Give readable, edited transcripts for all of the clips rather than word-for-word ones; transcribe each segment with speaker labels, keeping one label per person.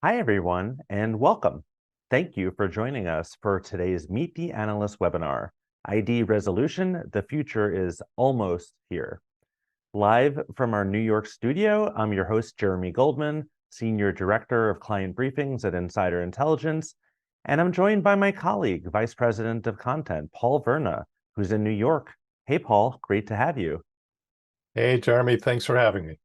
Speaker 1: Hi, everyone, and welcome. Thank you for joining us for today's Meet the Analyst webinar. ID resolution, the future is almost here. Live from our New York studio, I'm your host, Jeremy Goldman, Senior Director of Client Briefings at Insider Intelligence, and I'm joined by my colleague, Vice President of Content, Paul Verna, who's in New York. Hey, Paul, great to have you.
Speaker 2: Hey, Jeremy, thanks for having me.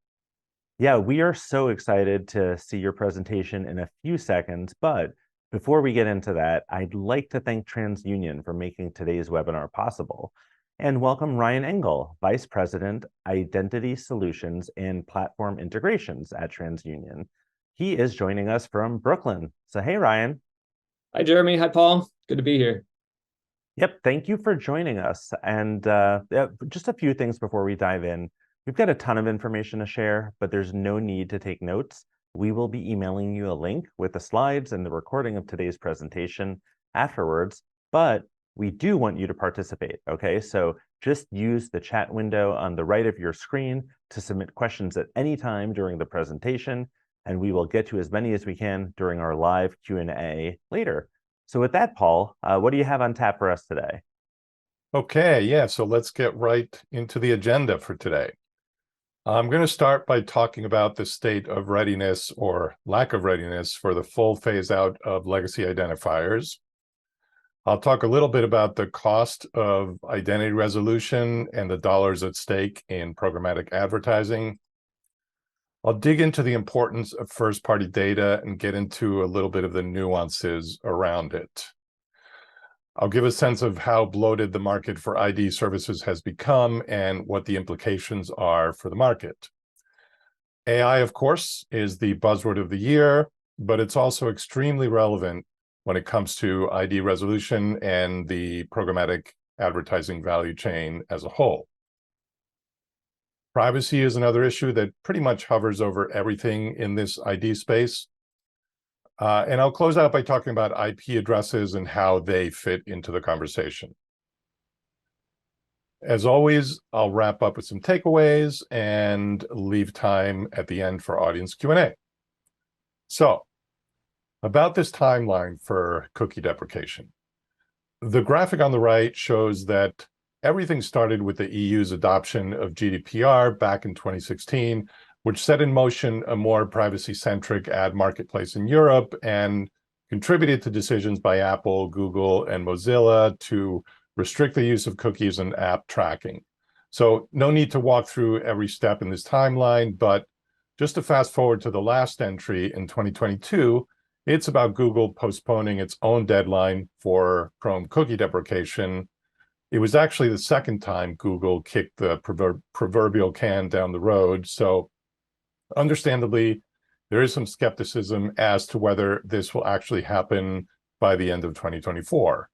Speaker 1: Yeah, we are so excited to see your presentation in a few seconds, but before we get into that, I'd like to thank TransUnion for making today's webinar possible, and welcome Ryan Engle, Vice President, Identity Solutions and Platform Integrations at TransUnion. He is joining us from Brooklyn. So hey, Ryan.
Speaker 3: Hi, Jeremy. Hi, Paul. Good to be here.
Speaker 1: Yep, thank you for joining us. And just a few things before we dive in. We've got a ton of information to share, but there's no need to take notes. We will be emailing you a link with the slides and the recording of today's presentation afterwards, but we do want you to participate, okay? So just use the chat window on the right of your screen to submit questions at any time during the presentation, and we will get to as many as we can during our live Q&A later. So with that, Paul, what do you have on tap for us today?
Speaker 2: Okay, yeah, so let's get right into the agenda for today. I'm going to start by talking about the state of readiness or lack of readiness for the full phase out of legacy identifiers. I'll talk a little bit about the cost of identity resolution and the dollars at stake in programmatic advertising. I'll dig into the importance of first-party data and get into a little bit of the nuances around it. I'll give a sense of how bloated the market for ID services has become and what the implications are for the market. AI, of course, is the buzzword of the year, but it's also extremely relevant when it comes to ID resolution and the programmatic advertising value chain as a whole. Privacy is another issue that pretty much hovers over everything in this ID space. And I'll close out by talking about IP addresses and how they fit into the conversation. As always, I'll wrap up with some takeaways and leave time at the end for audience Q&A. So, about this timeline for cookie deprecation. The graphic on the right shows that everything started with the EU's adoption of GDPR back in 2016, which set in motion a more privacy-centric ad marketplace in Europe and contributed to decisions by Apple, Google, and Mozilla to restrict the use of cookies and app tracking. So no need to walk through every step in this timeline, but just to fast forward to the last entry in 2022, it's about Google postponing its own deadline for Chrome cookie deprecation. It was actually the second time Google kicked the proverbial can down the road. So understandably, there is some skepticism as to whether this will actually happen by the end of 2024.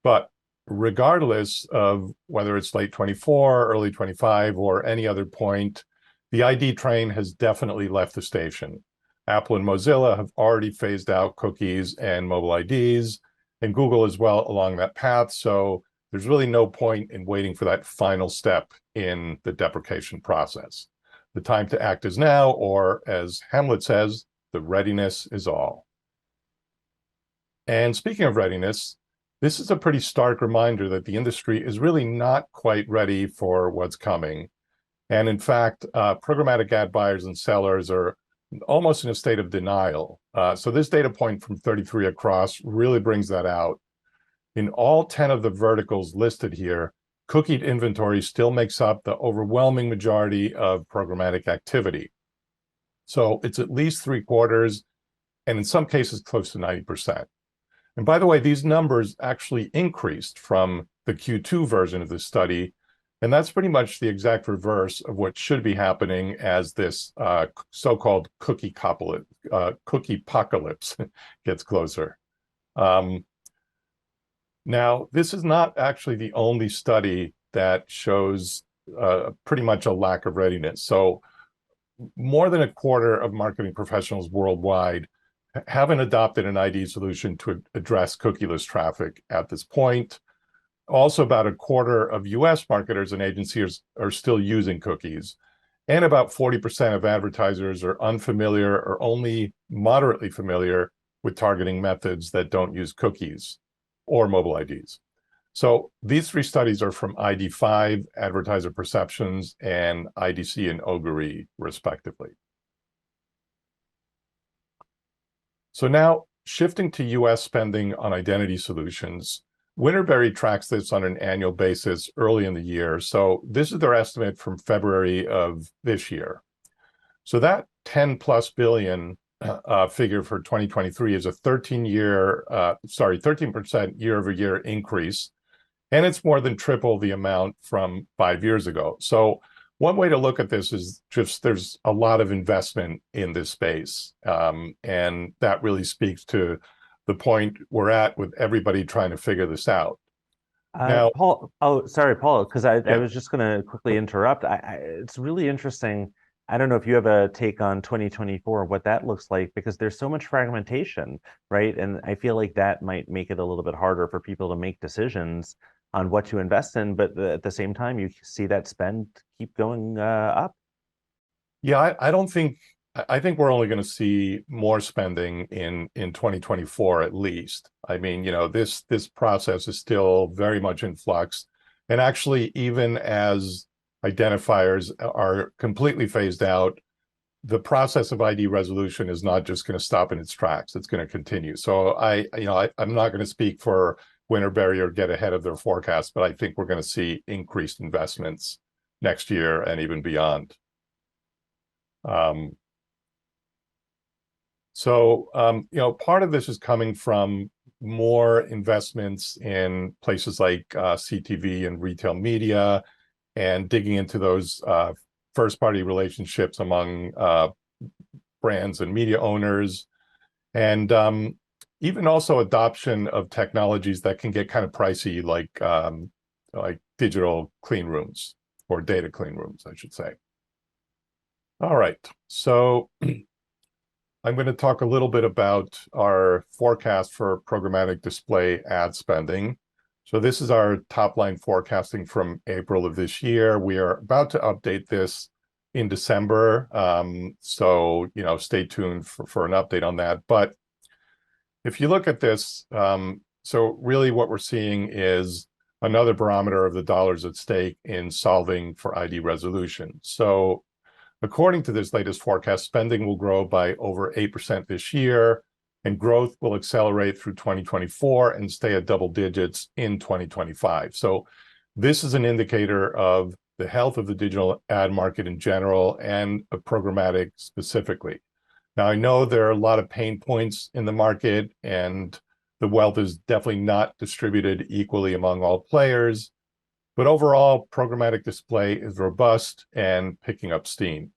Speaker 2: But regardless of whether it's late 24, early 25, or any other point, the ID train has definitely left the station. Apple and Mozilla have already phased out cookies and mobile IDs, and Google as well along that path. So there's really no point in waiting for that final step in the deprecation process. The time to act is now, or as Hamlet says, the readiness is all. And speaking of readiness, this is a pretty stark reminder that the industry is really not quite ready for what's coming. And in fact, programmatic ad buyers and sellers are almost in a state of denial. So this data point from 33 across really brings that out. In all 10 of the verticals listed here, cookied inventory still makes up the overwhelming majority of programmatic activity. So it's at least 3/4, and in some cases close to 90%. And by the way, these numbers actually increased from the Q2 version of this study, and that's pretty much the exact reverse of what should be happening as this so-called cookie apocalypse gets closer. Now, this is not actually the only study that shows pretty much a lack of readiness. So more than 1/4 of marketing professionals worldwide haven't adopted an ID solution to address cookieless traffic at this point. Also, about 1/4 of US marketers and agencies are still using cookies. And about 40% of advertisers are unfamiliar or only moderately familiar with targeting methods that don't use cookies or mobile IDs. So these three studies are from ID5, Advertiser Perceptions, and IDC and Augury, respectively. So now, shifting to US spending on identity solutions, Winterberry tracks this on an annual basis early in the year. So this is their estimate from February of this year. So that 10 plus billion figure for 2023 is a 13% year-over-year increase. And it's more than triple the amount from 5 years ago. So one way to look at this is just there's a lot of investment in this space. And that really speaks to the point we're at with everybody trying to figure this out. Now,
Speaker 1: Paul, oh, sorry, Paul, because I
Speaker 2: Yeah.
Speaker 1: was just going to quickly interrupt. It's really interesting. I don't know if you have a take on 2024, what that looks like, because there's so much fragmentation, right? And I feel like that might make it a little bit harder for people to make decisions on what to invest in. But at the same time, you see that spend keep going up.
Speaker 2: yeah, I think we're only going to see more spending in 2024 at least. I mean, this process is still very much in flux. And actually, even as identifiers are completely phased out, the process of ID resolution is not just going to stop in its tracks. It's going to continue. So I'm not going to speak for Winterberry or get ahead of their forecast, but I think we're going to see increased investments next year and even beyond. Part of this is coming from more investments in places like CTV and retail media, and digging into those first-party relationships among brands and media owners, and even also adoption of technologies that can get kind of pricey, like digital clean rooms or data clean rooms, I should say. All right, so I'm going to talk a little bit about our forecast for programmatic display ad spending. So this is our top line forecasting from April of this year. We are about to update this in December. Stay tuned for an update on that. But if you look at this, so really what we're seeing is another barometer of the dollars at stake in solving for ID resolution. So according to this latest forecast, spending will grow by over 8% this year, and growth will accelerate through 2024 and stay at double digits in 2025. So this is an indicator of the health of the digital ad market in general and of programmatic specifically. Now, I know there are a lot of pain points in the market, and the wealth is definitely not distributed equally among all players. But overall, programmatic display is robust and picking up steam.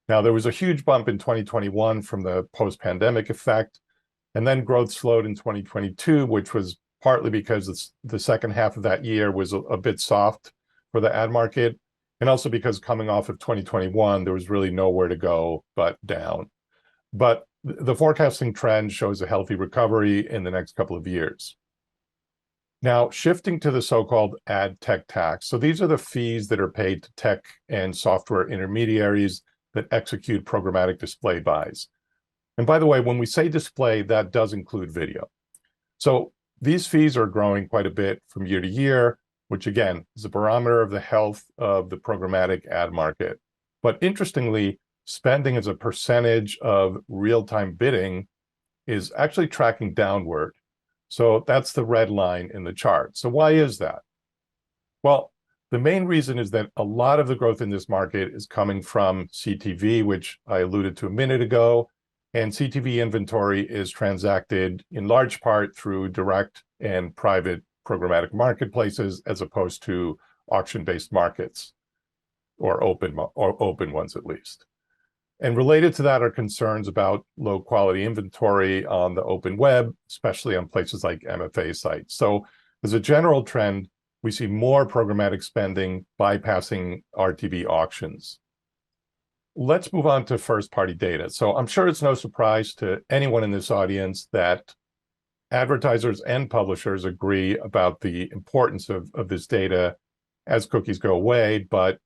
Speaker 2: Now, there was a huge bump in 2021 from the post-pandemic effect, and then growth slowed in 2022, which was partly because the second half of that year was a bit soft for the ad market, and also because coming off of 2021, there was really nowhere to go but down. But the forecasting trend shows a healthy recovery in the next couple of years. Now, shifting to the so-called ad tech tax. So these are the fees that are paid to tech and software intermediaries that execute programmatic display buys. And by the way, when we say display, that does include video. So these fees are growing quite a bit from year to year, which again is a barometer of the health of the programmatic ad market. But interestingly, spending as a percentage of real-time bidding is actually tracking downward. So that's the red line in the chart. So why is that? Well, the main reason is that a lot of the growth in this market is coming from CTV, which I alluded to a minute ago. And CTV inventory is transacted in large part through direct and private programmatic marketplaces, as opposed to auction-based markets, or open ones at least. And related to that are concerns about low quality inventory on the open web, especially on places like MFA sites. So as a general trend, we see more programmatic spending bypassing RTB auctions. Let's move on to first-party data. So I'm sure it's no surprise to anyone in this audience that advertisers and publishers agree about the importance of this data as cookies go away, but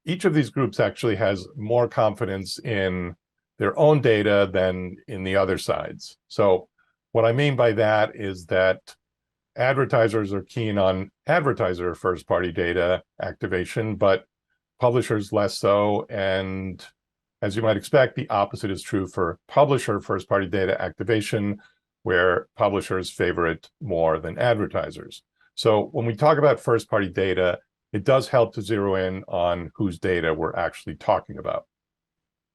Speaker 2: each of these groups actually has more confidence in their own data than in the other sides. So what I mean by that is that advertisers are keen on advertiser first-party data activation, but publishers less so. And as you might expect, the opposite is true for publisher first-party data activation, where publishers favor it more than advertisers. So when we talk about first-party data, it does help to zero in on whose data we're actually talking about.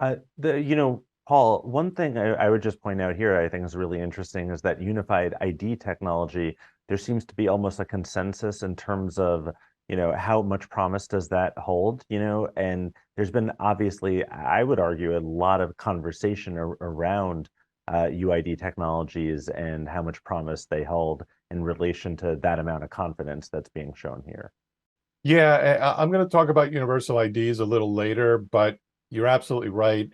Speaker 1: Paul, one thing I would just point out here I think is really interesting is that unified ID technology, there seems to be almost a consensus in terms of, how much promise does that hold, and there's been obviously, I would argue, a lot of conversation around UID technologies and how much promise they hold in relation to that amount of confidence that's being shown here.
Speaker 2: Yeah, I'm going to talk about universal IDs a little later, but you're absolutely right.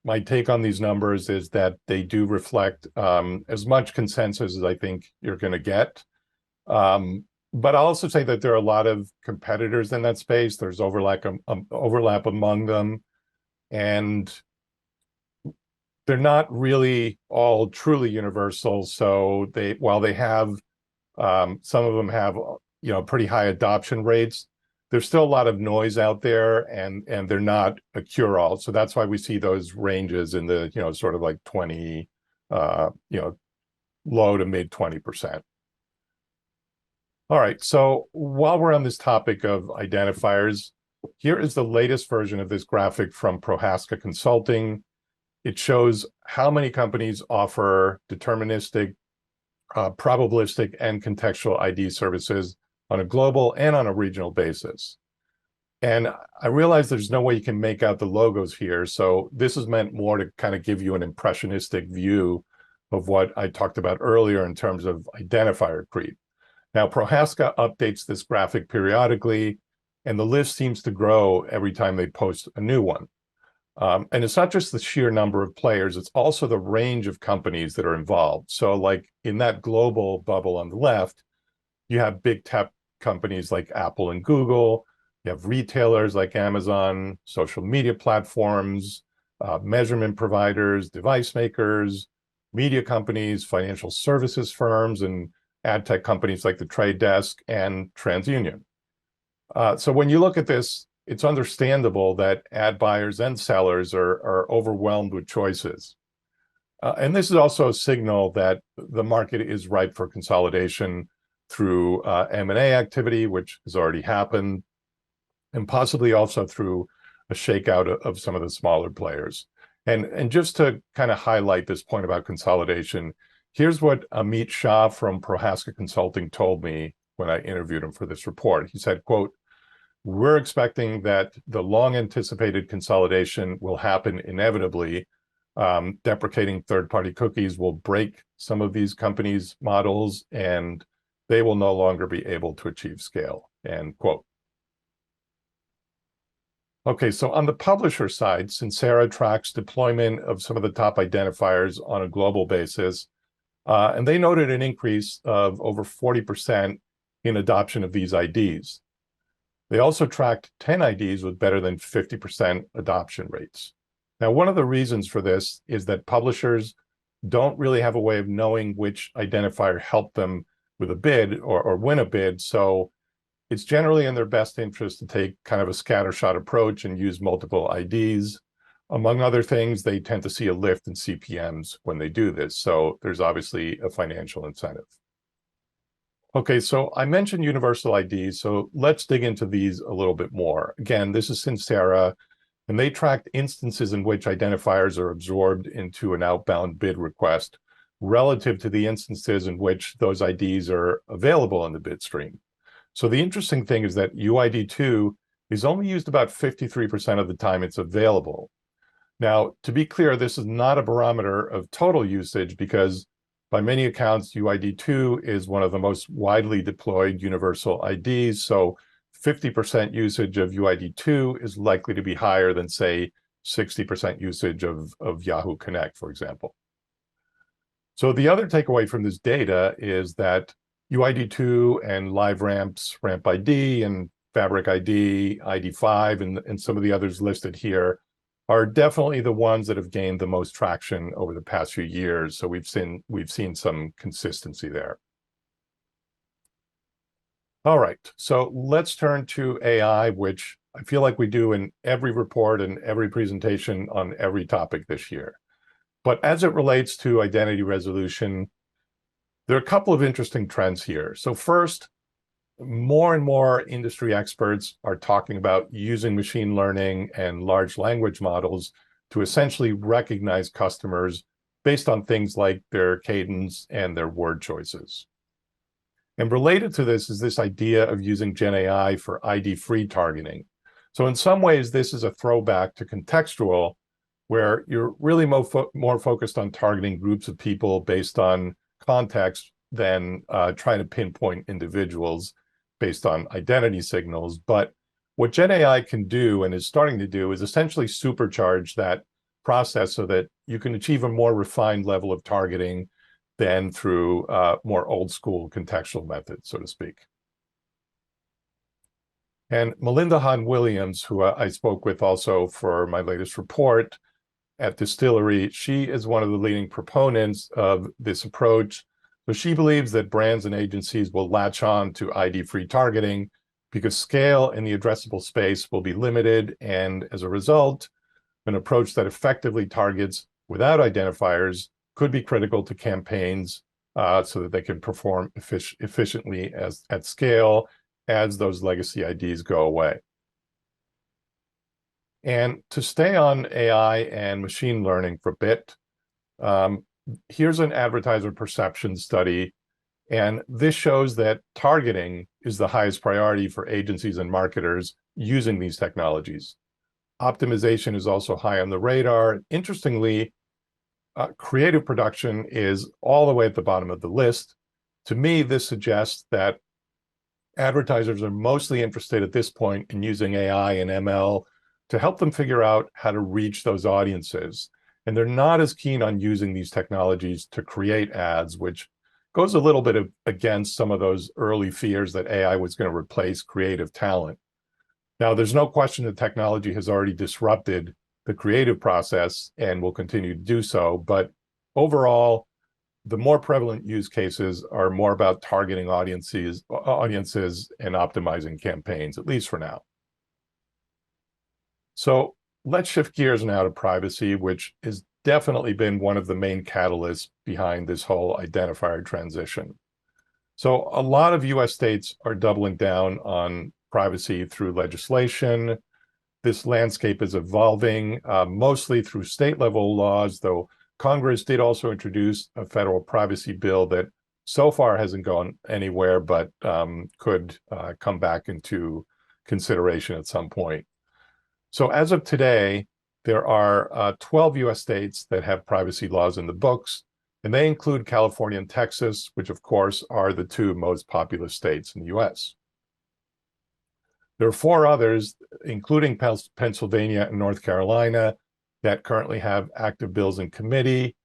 Speaker 2: My take on these numbers is that they do reflect as much consensus as I think you're going to get. But I'll also say that there are a lot of competitors in that space. There's overlap among them, and they're not really all truly universal. So while they have some of them have pretty high adoption rates, there's still a lot of noise out there, and they're not a cure-all. So that's why we see those ranges in the sort of like 20 low to mid 20%. All right, so while we're on this topic of identifiers, here is the latest version of this graphic from Prohaska Consulting. It shows how many companies offer deterministic, probabilistic, and contextual ID services on a global and on a regional basis. And I realize there's no way you can make out the logos here, so this is meant more to kind of give you an impressionistic view of what I talked about earlier in terms of identifier creep. Now, Prohaska updates this graphic periodically, and the list seems to grow every time they post a new one. And it's not just the sheer number of players, it's also the range of companies that are involved. So like in that global bubble on the left, you have big tech companies like Apple and Google, you have retailers like Amazon, social media platforms, measurement providers, device makers, media companies, financial services firms, and ad tech companies like The Trade Desk and TransUnion. So when you look at this, it's understandable that ad buyers and sellers are overwhelmed with choices. And this is also a signal that the market is ripe for consolidation through M&A activity, which has already happened, and possibly also through a shakeout of some of the smaller players. And just to kind of highlight this point about consolidation, here's what Amit Shah from Prohaska Consulting told me when I interviewed him for this report. He said, quote, "We're expecting that the long anticipated consolidation will happen inevitably. Deprecating third-party cookies will break some of these companies' models, and they will no longer be able to achieve scale," end quote. Okay, so on the publisher side, Sincera tracks deployment of some of the top identifiers on a global basis, and they noted an increase of over 40% in adoption of these IDs. They also tracked 10 IDs with better than 50% adoption rates. Now, one of the reasons for this is that publishers don't really have a way of knowing which identifier helped them with a bid or win a bid. So it's generally in their best interest to take kind of a scattershot approach and use multiple IDs. Among other things, they tend to see a lift in CPMs when they do this. So there's obviously a financial incentive. Okay, so I mentioned universal IDs, so let's dig into these a little bit more. Again, this is Sincera, and they tracked instances in which identifiers are absorbed into an outbound bid request relative to the instances in which those IDs are available in the bid stream. So the interesting thing is that UID2 is only used about 53% of the time it's available. Now, to be clear, this is not a barometer of total usage because by many accounts, UID2 is one of the most widely deployed universal IDs. So 50% usage of UID2 is likely to be higher than, say, 60% usage of Yahoo Connect, for example. So the other takeaway from this data is that UID2 and LiveRamp's RampID and Fabric ID, ID5, and some of the others listed here are definitely the ones that have gained the most traction over the past few years. So we've seen some consistency there. All right, so let's turn to AI, which I feel like we do in every report and every presentation on every topic this year. But as it relates to identity resolution, there are a couple of interesting trends here. So first, more and more industry experts are talking about using machine learning and large language models to essentially recognize customers based on things like their cadence and their word choices. And related to this is this idea of using Gen AI for ID-free targeting. So in some ways, this is a throwback to contextual, where you're really more focused on targeting groups of people based on context than trying to pinpoint individuals based on identity signals. But what Gen AI can do and is starting to do is essentially supercharge that process so that you can achieve a more refined level of targeting than through more old school contextual methods, so to speak. And Melinda Hahn-Williams, who I spoke with also for my latest report at Distillery, she is one of the leading proponents of this approach. So she believes that brands and agencies will latch on to ID-free targeting because scale in the addressable space will be limited, and as a result, an approach that effectively targets without identifiers could be critical to campaigns so that they can perform efficiently at scale as those legacy IDs go away. And to stay on AI and machine learning for a bit, here's an advertiser perception study, and this shows that targeting is the highest priority for agencies and marketers using these technologies. Optimization is also high on the radar. Interestingly, creative production is all the way at the bottom of the list. To me, this suggests that advertisers are mostly interested at this point in using AI and ML to help them figure out how to reach those audiences. And they're not as keen on using these technologies to create ads, which goes a little bit against some of those early fears that AI was going to replace creative talent. Now, there's no question that technology has already disrupted the creative process and will continue to do so. But overall, the more prevalent use cases are more about targeting audiences and optimizing campaigns, at least for now. So let's shift gears now to privacy, which has definitely been one of the main catalysts behind this whole identifier transition. So a lot of US states are doubling down on privacy through legislation. This landscape is evolving mostly through state level laws, though Congress did also introduce a federal privacy bill that so far hasn't gone anywhere, but could come back into consideration at some point. So as of today, there are 12 US states that have privacy laws in the books, and they include California and Texas, which of course are the two most populous states in the US. There are 4 others, including Pennsylvania and North Carolina, that currently have active bills in committee.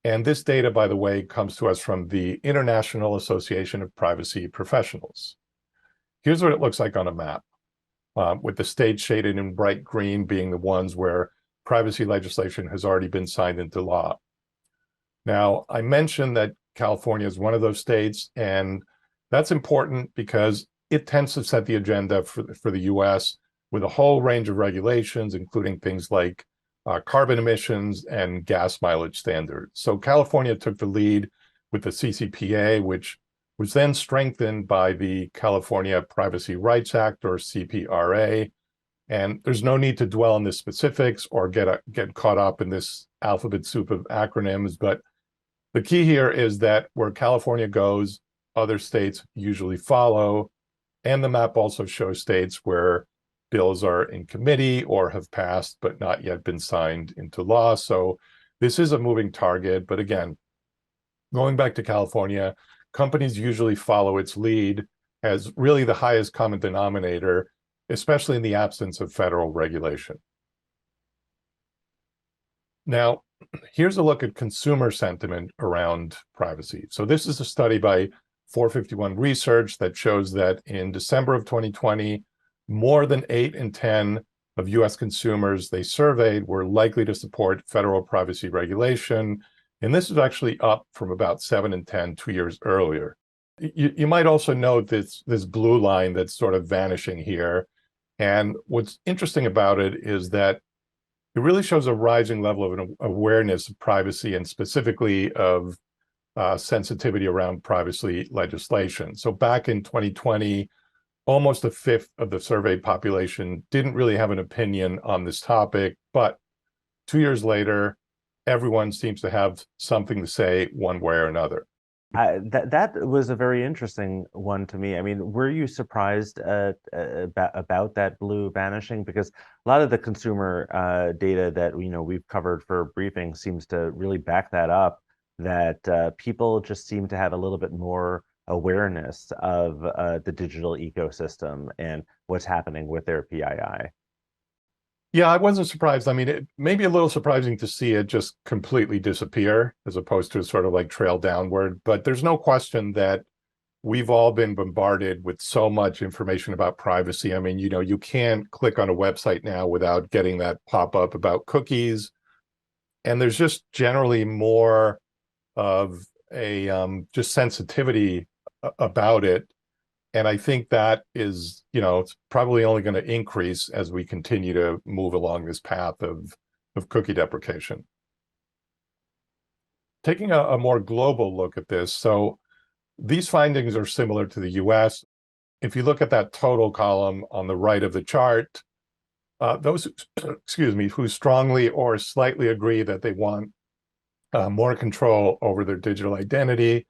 Speaker 2: And this data, by the way, comes to us from the International Association of Privacy Professionals. Here's what it looks like on a map, with the states shaded in bright green being the ones where privacy legislation has already been signed into law. Now, I mentioned that California is one of those states, and that's important because it tends to set the agenda for the US with a whole range of regulations, including things like carbon emissions and gas mileage standards. So California took the lead with the CCPA, which was then strengthened by the California Privacy Rights Act, or CPRA. And there's no need to dwell on the specifics or get caught up in this alphabet soup of acronyms. But the key here is that where California goes, other states usually follow. And the map also shows states where bills are in committee or have passed but not yet been signed into law. So this is a moving target. But again, going back to California, companies usually follow its lead as really the highest common denominator, especially in the absence of federal regulation. Now, here's a look at consumer sentiment around privacy. So this is a study by 451 Research that shows that in December of 2020, more than 8 in 10 of US consumers they surveyed were likely to support federal privacy regulation. And this is actually up from about 7 in 10 2 years earlier. You might also note this blue line that's sort of vanishing here. And what's interesting about it is that it really shows a rising level of awareness of privacy and specifically of sensitivity around privacy legislation. So back in 2020, almost a fifth of the surveyed population didn't really have an opinion on this topic, but 2 years later, everyone seems to have something to say one way or another.
Speaker 1: That was a very interesting one to me. I mean, were you surprised about that blue vanishing? Because a lot of the consumer data that we've covered for briefing seems to really back that up. That people just seem to have a little bit more awareness of the digital ecosystem and what's happening with their PII.
Speaker 2: Yeah, I wasn't surprised. I mean, it may be a little surprising to see it just completely disappear as opposed to sort of like trail downward. But there's no question that we've all been bombarded with so much information about privacy. I mean, you can't click on a website now without getting that pop-up about cookies. And there's just generally more of a just sensitivity about it. And I think that is, it's probably only going to increase as we continue to move along this path of cookie deprecation. Taking a more global look at this, so these findings are similar to the US. If you look at that total column on the right of the chart, those, excuse me, who strongly or slightly agree that they want more control over their digital identity,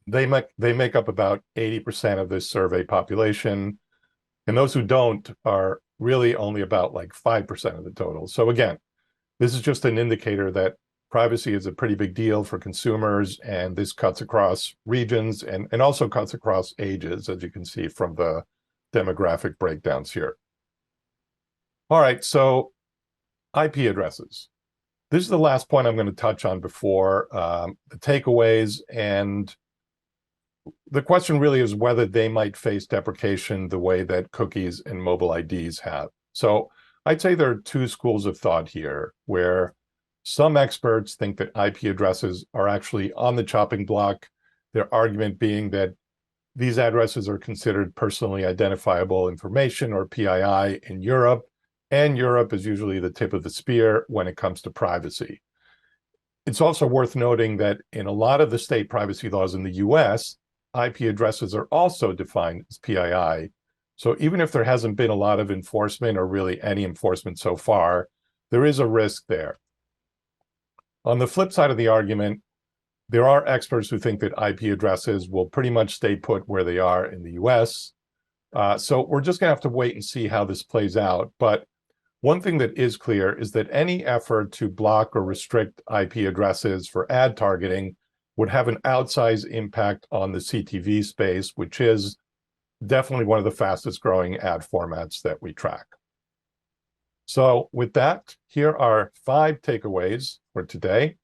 Speaker 2: they make up about 80% of this survey population. And those who don't are really only about like 5% of the total. So again, this is just an indicator that privacy is a pretty big deal for consumers, and this cuts across regions and also cuts across ages, as you can see from the demographic breakdowns here. All right, so IP addresses. This is the last point I'm going to touch on before the takeaways. And the question really is whether they might face deprecation the way that cookies and mobile IDs have. So I'd say there are two schools of thought here, where some experts think that IP addresses are actually on the chopping block, their argument being that these addresses are considered personally identifiable information, or PII, in Europe, and Europe is usually the tip of the spear when it comes to privacy. It's also worth noting that in a lot of the state privacy laws in the US, IP addresses are also defined as PII. So even if there hasn't been a lot of enforcement or really any enforcement so far, there is a risk there. On the flip side of the argument, there are experts who think that IP addresses will pretty much stay put where they are in the US. So we're just going to have to wait and see how this plays out. But one thing that is clear is that any effort to block or restrict IP addresses for ad targeting would have an outsized impact on the CTV space, which is definitely one of the fastest growing ad formats that we track. So with that, here are 5 takeaways for today.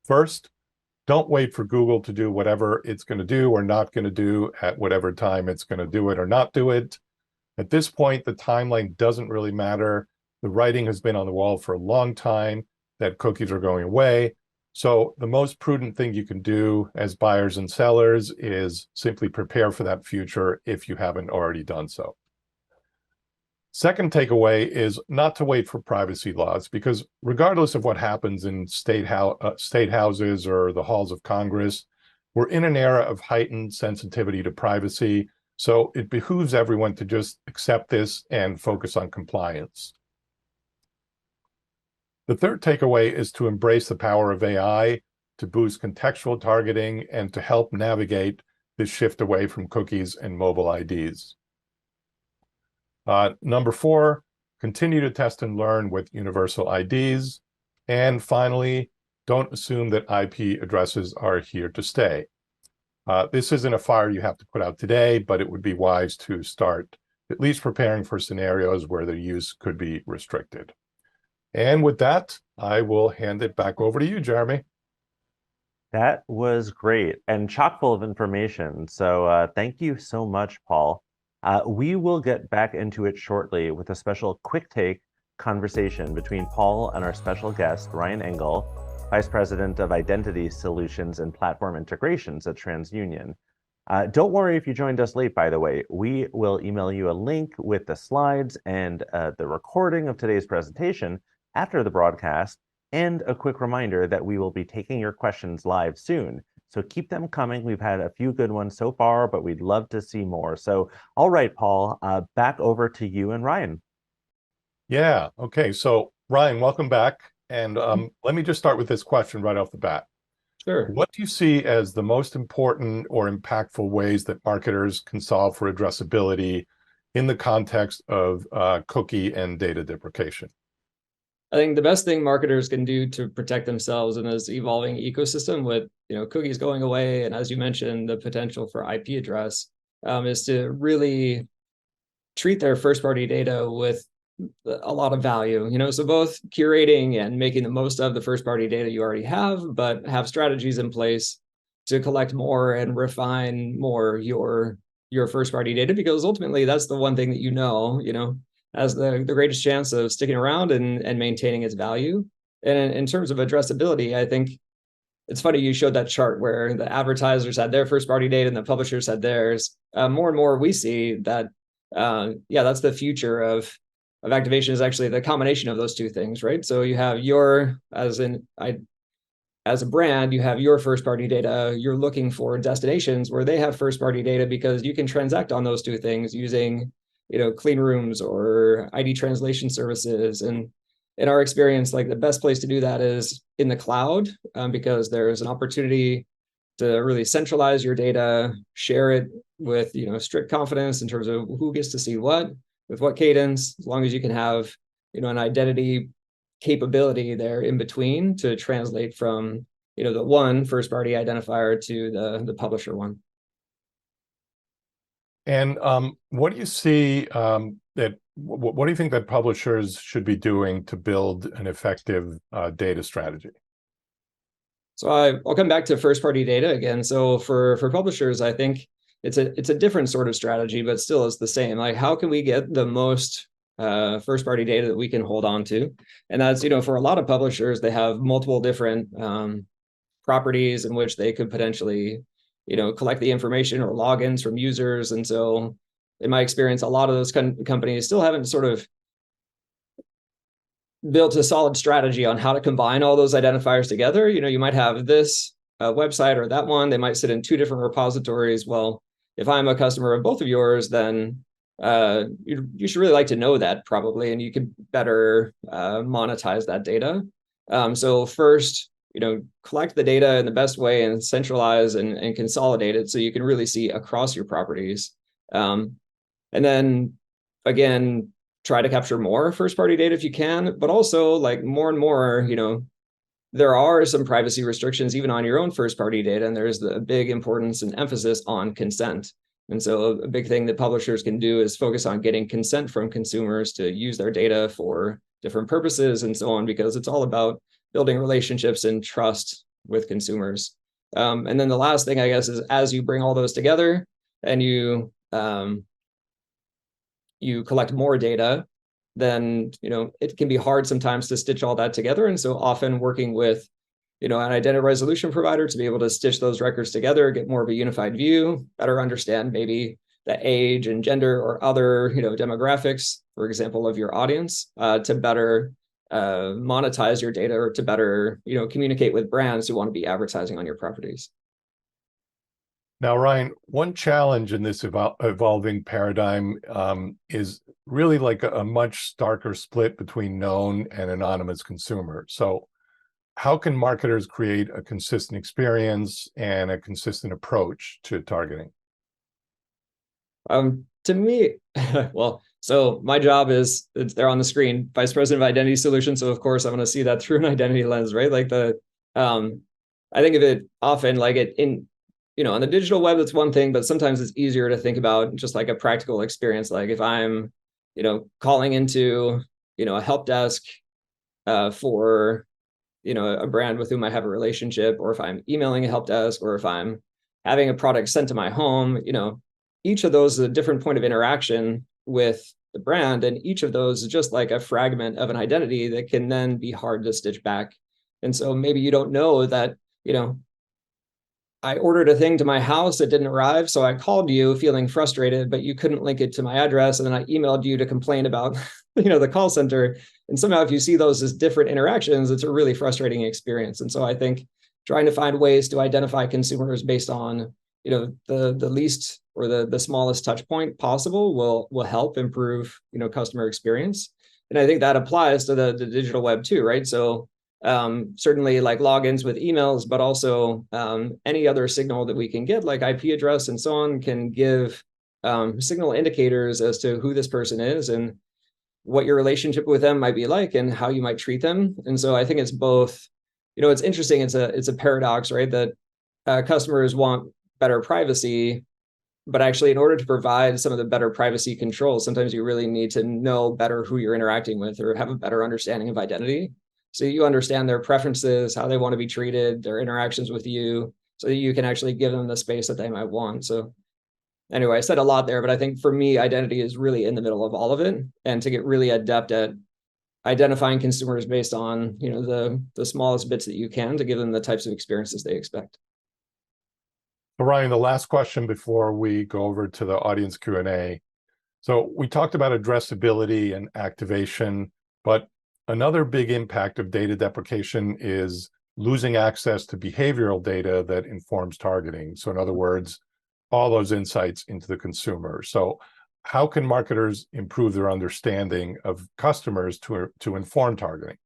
Speaker 2: First, don't wait for Google to do whatever it's going to do or not going to do at whatever time it's going to do it or not do it. At this point, the timeline doesn't really matter. The writing has been on the wall for a long time that cookies are going away. So the most prudent thing you can do as buyers and sellers is simply prepare for that future if you haven't already done so. Second takeaway is not to wait for privacy laws, because regardless of what happens in state houses or the halls of Congress, we're in an era of heightened sensitivity to privacy. So it behooves everyone to just accept this and focus on compliance. The third takeaway is to embrace the power of AI to boost contextual targeting and to help navigate this shift away from cookies and mobile IDs. Number 4, continue to test and learn with universal IDs. And finally, don't assume that IP addresses are here to stay. This isn't a fire you have to put out today, but it would be wise to start at least preparing for scenarios where their use could be restricted. And with that, I will hand it back over to you, Jeremy.
Speaker 1: That was great and chock full of information. So thank you so much, Paul. We will get back into it shortly with a special quick take conversation between Paul and our special guest, Ryan Engle, Vice President of Identity Solutions and Platform Integrations at TransUnion. Don't worry if you joined us late, by the way. We will email you a link with the slides and the recording of today's presentation after the broadcast, and a quick reminder that we will be taking your questions live soon. So keep them coming. We've had a few good ones so far, but we'd love to see more. So, all right, Paul, back over to you and Ryan.
Speaker 2: Yeah. Okay. So, Ryan, welcome back. And let me just start with this question right off the bat.
Speaker 3: Sure.
Speaker 2: What do you see as the most important or impactful ways that marketers can solve for addressability in the context of cookie and data deprecation?
Speaker 3: I think the best thing marketers can do to protect themselves in this evolving ecosystem with cookies going away, and as you mentioned, the potential for IP address, is to really treat their first-party data with a lot of value. So both curating and making the most of the first-party data you already have, but have strategies in place to collect more and refine more your first-party data, because ultimately that's the one thing that has the greatest chance of sticking around and maintaining its value. And in terms of addressability, I think it's funny you showed that chart where the advertisers had their first-party data and the publishers had theirs. More and more we see that, that's the future of activation, is actually the combination of those two things, right? So you have as a brand, you have your first-party data. You're looking for destinations where they have first-party data, because you can transact on those two things using clean rooms or ID translation services. And in our experience, like, the best place to do that is in the cloud, because there's an opportunity to really centralize your data, share it with strict confidence in terms of who gets to see what, with what cadence, as long as you can have an identity capability there in between to translate from the one first-party identifier to the publisher one.
Speaker 2: And what do you see what do you think that publishers should be doing to build an effective data strategy?
Speaker 3: So I'll come back to first-party data again. So for publishers, I think it's a different sort of strategy, but still it's the same. Like, how can we get the most first-party data that we can hold on to? And that's, for a lot of publishers, they have multiple different properties in which they could potentially collect the information or logins from users. And so in my experience, a lot of those companies still haven't sort of built a solid strategy on how to combine all those identifiers together. You might have this website or that one. They might sit in two different repositories. Well, if I'm a customer of both of yours, then you should really like to know that, probably, and you could better monetize that data. So first, collect the data in the best way and centralize and consolidate it so you can really see across your properties. And then again, try to capture more first-party data if you can, but also, like, more and more, there are some privacy restrictions even on your own first-party data, and there's the big importance and emphasis on consent. And so a big thing that publishers can do is focus on getting consent from consumers to use their data for different purposes and so on, because it's all about building relationships and trust with consumers. And then the last thing, I guess, is as you bring all those together and you collect more data, then it can be hard sometimes to stitch all that together. And so often working with an identity resolution provider to be able to stitch those records together, get more of a unified view, better understand maybe the age and gender or other demographics, for example, of your audience, to better monetize your data, or to better communicate with brands who want to be advertising on your properties.
Speaker 2: Now, Ryan, one challenge in this evolving paradigm is really like a much starker split between known and anonymous consumer. So how can marketers create a consistent experience and a consistent approach to targeting?
Speaker 3: To me, well, so my job is, they're on the screen, Vice President of Identity Solutions. So of course I'm going to see that through an identity lens, right? Like I think of it often like on the digital web, that's one thing, but sometimes it's easier to think about just like a practical experience. Like if I'm, calling into, a help desk for, a brand with whom I have a relationship, or if I'm emailing a help desk, or if I'm having a product sent to my home, each of those is a different point of interaction with the brand, and each of those is just like a fragment of an identity that can then be hard to stitch back. And so maybe you don't know that, I ordered a thing to my house, it didn't arrive, so I called you feeling frustrated, but you couldn't link it to my address, and then I emailed you to complain about the call center. And somehow if you see those as different interactions, it's a really frustrating experience. And so I think trying to find ways to identify consumers based on the least or the smallest touch point possible will help improve customer experience. And I think that applies to the digital web too, right? So certainly like logins with emails, but also any other signal that we can get, like IP address and so on, can give signal indicators as to who this person is and what your relationship with them might be like and how you might treat them. And so I think it's both, it's interesting. It's a paradox, right? That customers want better privacy, but actually in order to provide some of the better privacy controls, sometimes you really need to know better who you're interacting with or have a better understanding of identity. So you understand their preferences, how they want to be treated, their interactions with you, so that you can actually give them the space that they might want. So anyway, I said a lot there, but I think for me, identity is really in the middle of all of it. And to get really adept at identifying consumers based on the smallest bits that you can to give them the types of experiences they expect.
Speaker 2: So Ryan, the last question before we go over to the audience Q&A. So we talked about addressability and activation, but another big impact of data deprecation is losing access to behavioral data that informs targeting. So in other words, all those insights into the consumer. So how can marketers improve their understanding of customers to inform targeting?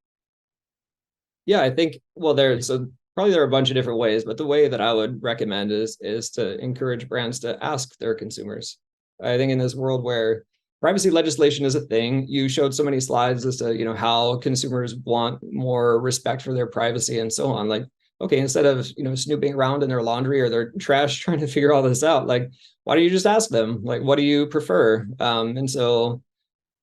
Speaker 3: Yeah, I think, well, there are a bunch of different ways, but the way that I would recommend is to encourage brands to ask their consumers. I think in this world where privacy legislation is a thing, you showed so many slides as to how consumers want more respect for their privacy and so on. Like, okay, instead of snooping around in their laundry or their trash trying to figure all this out, like, why don't you just ask them, like, what do you prefer? And so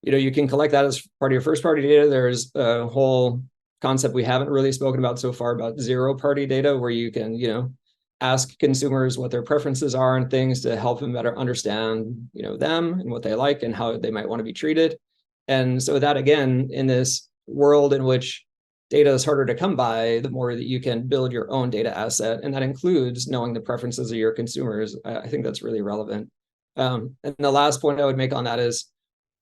Speaker 3: you can collect that as part of your first party data. There's a whole concept we haven't really spoken about so far about zero party data, where you can ask consumers what their preferences are and things to help them better understand them and what they like and how they might want to be treated. And so that, again, in this world in which data is harder to come by, the more that you can build your own data asset, and that includes knowing the preferences of your consumers. I think that's really relevant. And the last point I would make on that is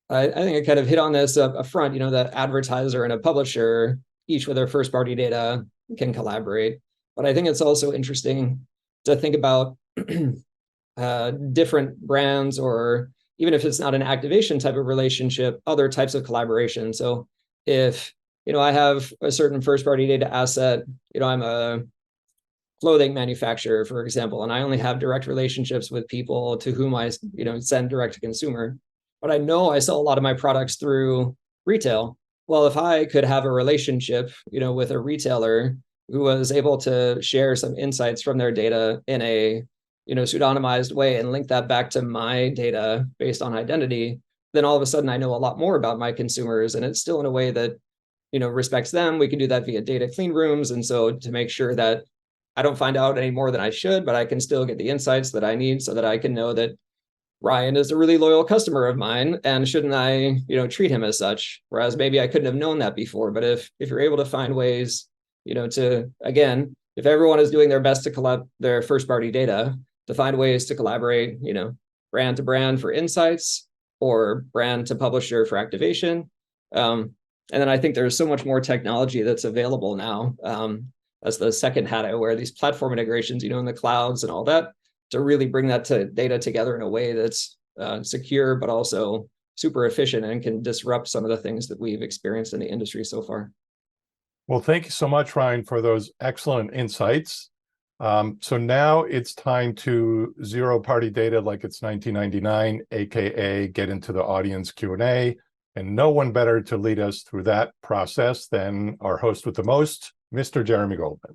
Speaker 3: I think I kind of hit on this up front, the advertiser and a publisher, each with their first party data, can collaborate. But I think it's also interesting to think about different brands, or even if it's not an activation type of relationship, other types of collaboration. So if I have a certain first party data asset, I'm a clothing manufacturer, for example, and I only have direct relationships with people to whom I send direct to consumer, but I know I sell a lot of my products through retail. Well, if I could have a relationship with a retailer who was able to share some insights from their data in a pseudonymized way and link that back to my data based on identity, then all of a sudden I know a lot more about my consumers, and it's still in a way that respects them. We can do that via data clean rooms, and so to make sure that I don't find out any more than I should, but I can still get the insights that I need so that I can know that Ryan is a really loyal customer of mine, and shouldn't I treat him as such? Whereas maybe I couldn't have known that before. But if you're able to find ways to, again, if everyone is doing their best to collect their first party data, to find ways to collaborate, brand to brand for insights or brand to publisher for activation. And then I think there's so much more technology that's available now. That's the second hat I wear, these platform integrations, in the clouds and all that, to really bring that data together in a way that's secure, but also super efficient and can disrupt some of the things that we've experienced in the industry so far.
Speaker 2: Well, thank you so much, Ryan, for those excellent insights. So now it's time to zero party data like it's 1999, aka get into the audience Q&A. And no one better to lead us through that process than our host with the most, Mr. Jeremy Goldman.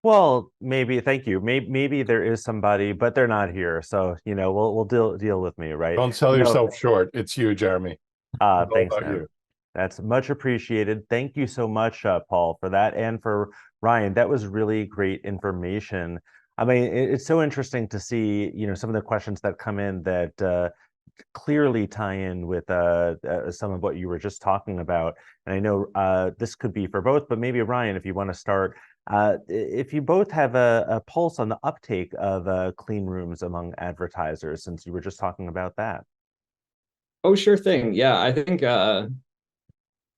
Speaker 1: Well, thank you. Maybe there is somebody, but they're not here. So, we'll deal with me, right?
Speaker 2: Don't sell yourself short. It's you, Jeremy.
Speaker 1: Thanks, man. That's much appreciated. Thank you so much, Paul, for that. And for Ryan, that was really great information. I mean, it's so interesting to see, some of the questions that come in that clearly tie in with some of what you were just talking about. And I know this could be for both, but maybe Ryan, if you want to start, if you both have a pulse on the uptake of clean rooms among advertisers, since you were just talking about that.
Speaker 3: Oh, sure thing. Yeah, I think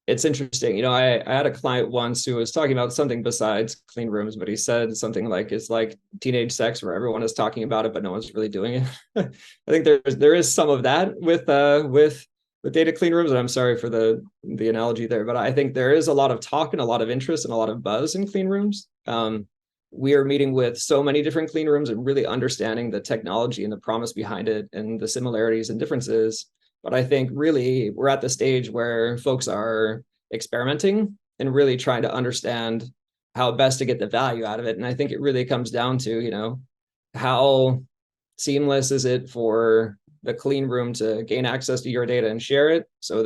Speaker 3: it's interesting. I had a client once who was talking about something besides clean rooms, but he said something like it's like teenage sex where everyone is talking about it, but no one's really doing it. I think there is some of that with data clean rooms, and I'm sorry for the analogy there, but I think there is a lot of talk and a lot of interest and a lot of buzz in clean rooms. We are meeting with so many different clean rooms and really understanding the technology and the promise behind it and the similarities and differences. But I think really we're at the stage where folks are experimenting and really trying to understand how best to get the value out of it. And I think it really comes down to, how seamless is it for the clean room to gain access to your data and share it. So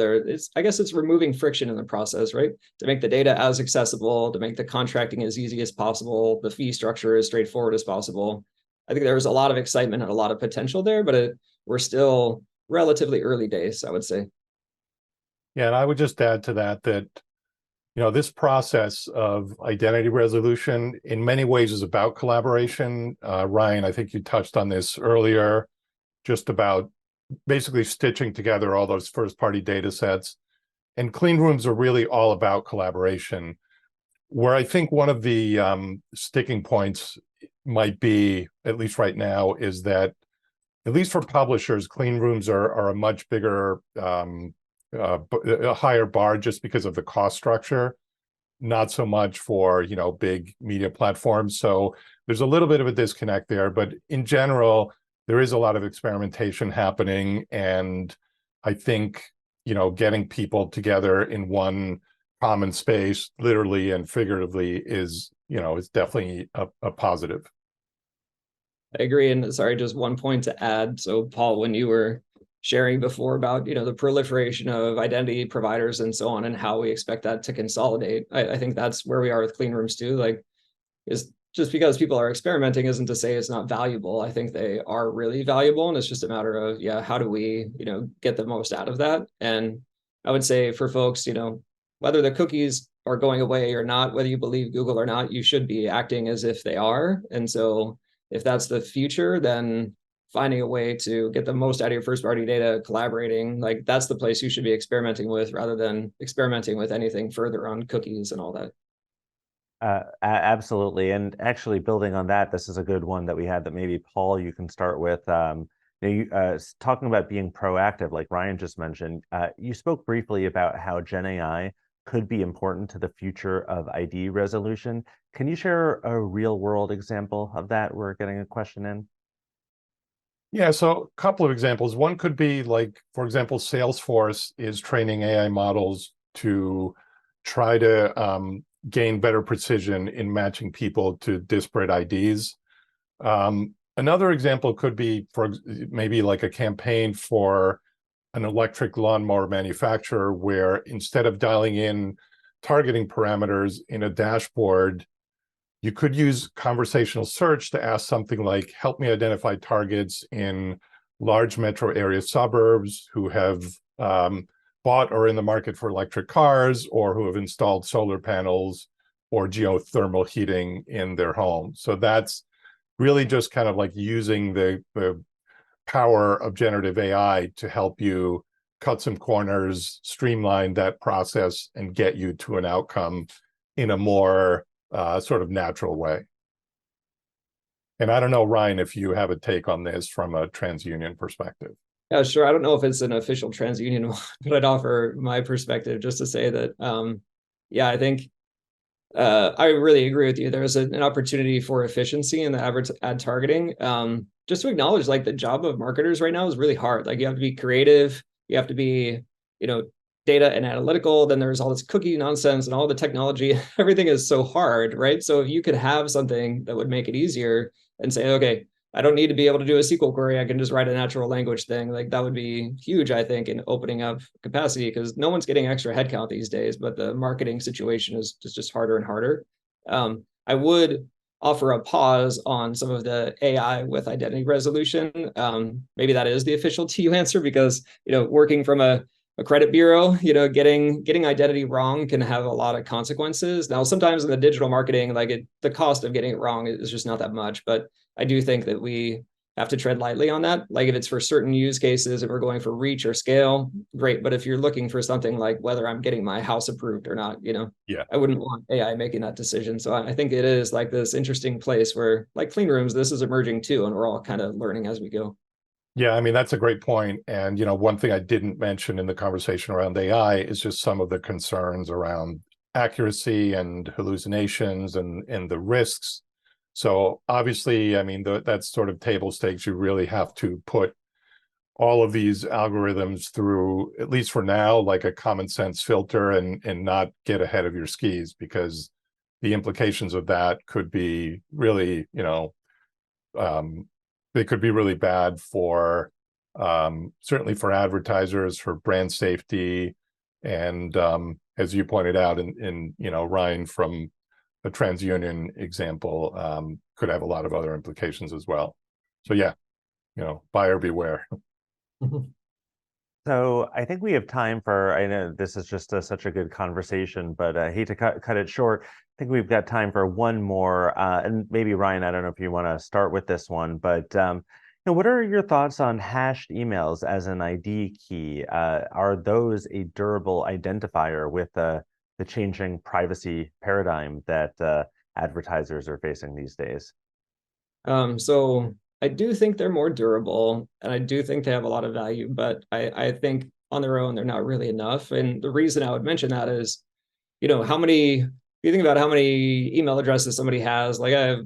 Speaker 3: I guess it's removing friction in the process, right? To make the data as accessible, to make the contracting as easy as possible, the fee structure as straightforward as possible. I think there's a lot of excitement and a lot of potential there, but we're still relatively early days, I would say.
Speaker 2: Yeah, and I would just add to that this process of identity resolution in many ways is about collaboration. Ryan, I think you touched on this earlier, just about basically stitching together all those first-party data sets. And clean rooms are really all about collaboration, where I think one of the sticking points might be, at least right now, is that at least for publishers, clean rooms are a much bigger, a higher bar just because of the cost structure, not so much for, big media platforms. So there's a little bit of a disconnect there, but in general, there is a lot of experimentation happening. And I think, getting people together in one common space, literally and figuratively, is definitely a positive.
Speaker 3: I agree. And sorry, just one point to add. So Paul, when you were sharing before about, the proliferation of identity providers and so on, and how we expect that to consolidate, I think that's where we are with clean rooms too. Like, is just because people are experimenting isn't to say it's not valuable. I think they are really valuable. And it's just a matter of, how do we, get the most out of that? And I would say for folks, whether the cookies are going away or not, whether you believe Google or not, you should be acting as if they are. And so if that's the future, then finding a way to get the most out of your first party data, collaborating, like that's the place you should be experimenting with rather than experimenting with anything further on cookies and all that.
Speaker 1: Absolutely. And actually building on that, this is a good one that we had that maybe Paul, you can start with. Talking about being proactive, like Ryan just mentioned, you spoke briefly about how Gen AI could be important to the future of ID resolution. Can you share a real world example of that? We're getting a question in.
Speaker 2: Yeah, so a couple of examples. One could be like, for example, Salesforce is training AI models to try to gain better precision in matching people to disparate IDs. Another example could be for maybe like a campaign for an electric lawnmower manufacturer, where instead of dialing in targeting parameters in a dashboard, you could use conversational search to ask something like, help me identify targets in large metro area suburbs who have bought or in the market for electric cars, or who have installed solar panels or geothermal heating in their home. So that's really just kind of like using the power of generative AI to help you cut some corners, streamline that process, and get you to an outcome in a more sort of natural way. And I don't know, Ryan, if you have a take on this from a TransUnion perspective.
Speaker 3: Yeah, sure. I don't know if it's an official TransUnion one, but I'd offer my perspective just to say that, I think I really agree with you. There's an opportunity for efficiency in the ad targeting. Just to acknowledge, like, the job of marketers right now is really hard. Like, you have to be creative, you have to be, data and analytical. Then there's all this cookie nonsense and all the technology. Everything is so hard, right? So if you could have something that would make it easier and say, okay, I don't need to be able to do a SQL query, I can just write a natural language thing. Like, that would be huge, I think, in opening up capacity, because no one's getting extra headcount these days, but the marketing situation is just harder and harder. I would offer a pause on some of the AI with identity resolution. Maybe that is the official TU answer, because working from a credit bureau, getting identity wrong can have a lot of consequences. Now, sometimes in the digital marketing, the cost of getting it wrong is just not that much, but I do think that we have to tread lightly on that. Like if it's for certain use cases, if we're going for reach or scale, great. But if you're looking for something like whether I'm getting my house approved or not,
Speaker 2: Yeah.
Speaker 3: I wouldn't want AI making that decision. So I think it is like this interesting place where, like clean rooms, this is emerging too, and we're all kind of learning as we go.
Speaker 2: Yeah, I mean, that's a great point. And, one thing I didn't mention in the conversation around AI is just some of the concerns around accuracy and hallucinations and the risks. So obviously, I mean, that's sort of table stakes. You really have to put all of these algorithms through, at least for now, like a common sense filter and not get ahead of your skis, because the implications of that could be really, they could be really bad for certainly for advertisers, for brand safety, and as you pointed out in Ryan, from a TransUnion example, could have a lot of other implications as well. So yeah, buyer beware.
Speaker 1: So I think we have time for, I know this is just such a good conversation, but I hate to cut it short. I think we've got time for one more, and maybe Ryan, I don't know if you want to start with this one, but what are your thoughts on hashed emails as an ID key? Are those a durable identifier with the changing privacy paradigm that advertisers are facing these days?
Speaker 3: So I do think they're more durable, and I do think they have a lot of value, but I think on their own, they're not really enough. And the reason I would mention that is, you think about how many email addresses somebody has. Like I have,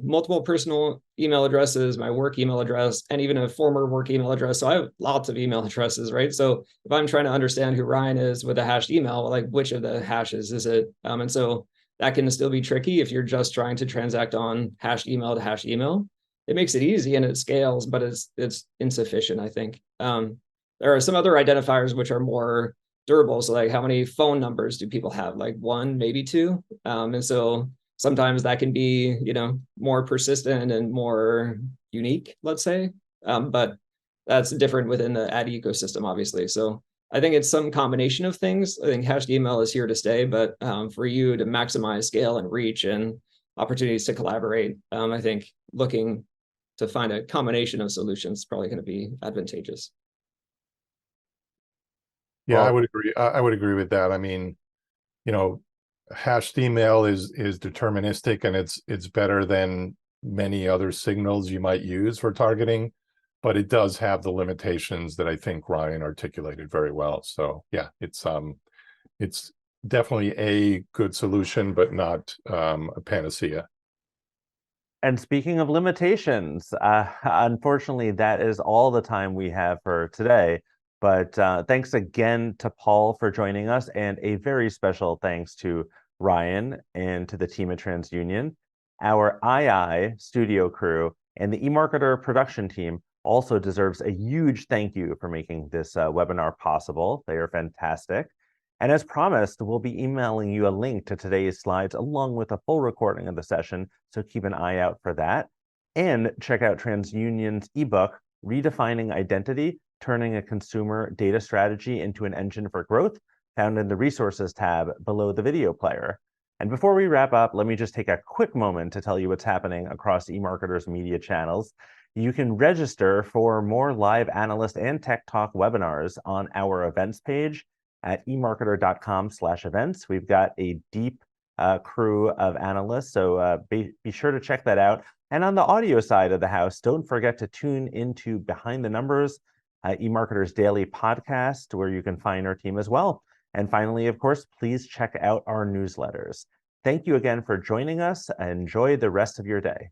Speaker 3: multiple personal email addresses, my work email address, and even a former work email address. So I have lots of email addresses, right? So if I'm trying to understand who Ryan is with a hashed email, like which of the hashes is it? And so that can still be tricky if you're just trying to transact on hashed email to hashed email. It makes it easy and it scales, but it's insufficient, I think. There are some other identifiers which are more durable. So like how many phone numbers do people have? Like one, maybe two. And so sometimes that can be, more persistent and more unique, let's say. But that's different within the ad ecosystem, obviously. So I think it's some combination of things. I think hashed email is here to stay, but for you to maximize scale and reach and opportunities to collaborate, I think looking to find a combination of solutions is probably going to be advantageous.
Speaker 2: Yeah, I would agree. I would agree with that. I mean, hashed email is deterministic, and it's better than many other signals you might use for targeting, but it does have the limitations that I think Ryan articulated very well. So yeah, it's definitely a good solution, but not a panacea.
Speaker 1: And speaking of limitations, unfortunately, that is all the time we have for today. But thanks again to Paul for joining us, and a very special thanks to Ryan and to the team at TransUnion. Our II studio crew and the eMarketer production team also deserves a huge thank you for making this webinar possible. They are fantastic. And as promised, we'll be emailing you a link to today's slides along with a full recording of the session, so keep an eye out for that. And check out TransUnion's ebook, Redefining Identity, Turning a Consumer Data Strategy into an Engine for Growth, found in the Resources tab below the video player. And before we wrap up, let me just take a quick moment to tell you what's happening across eMarketer's media channels. You can register for more live analyst and tech talk webinars on our events page at emarketer.com/events. We've got a deep crew of analysts, so be sure to check that out. And on the audio side of the house, don't forget to tune into Behind the Numbers, eMarketer's daily podcast, where you can find our team as well. And finally, of course, please check out our newsletters. Thank you again for joining us. Enjoy the rest of your day.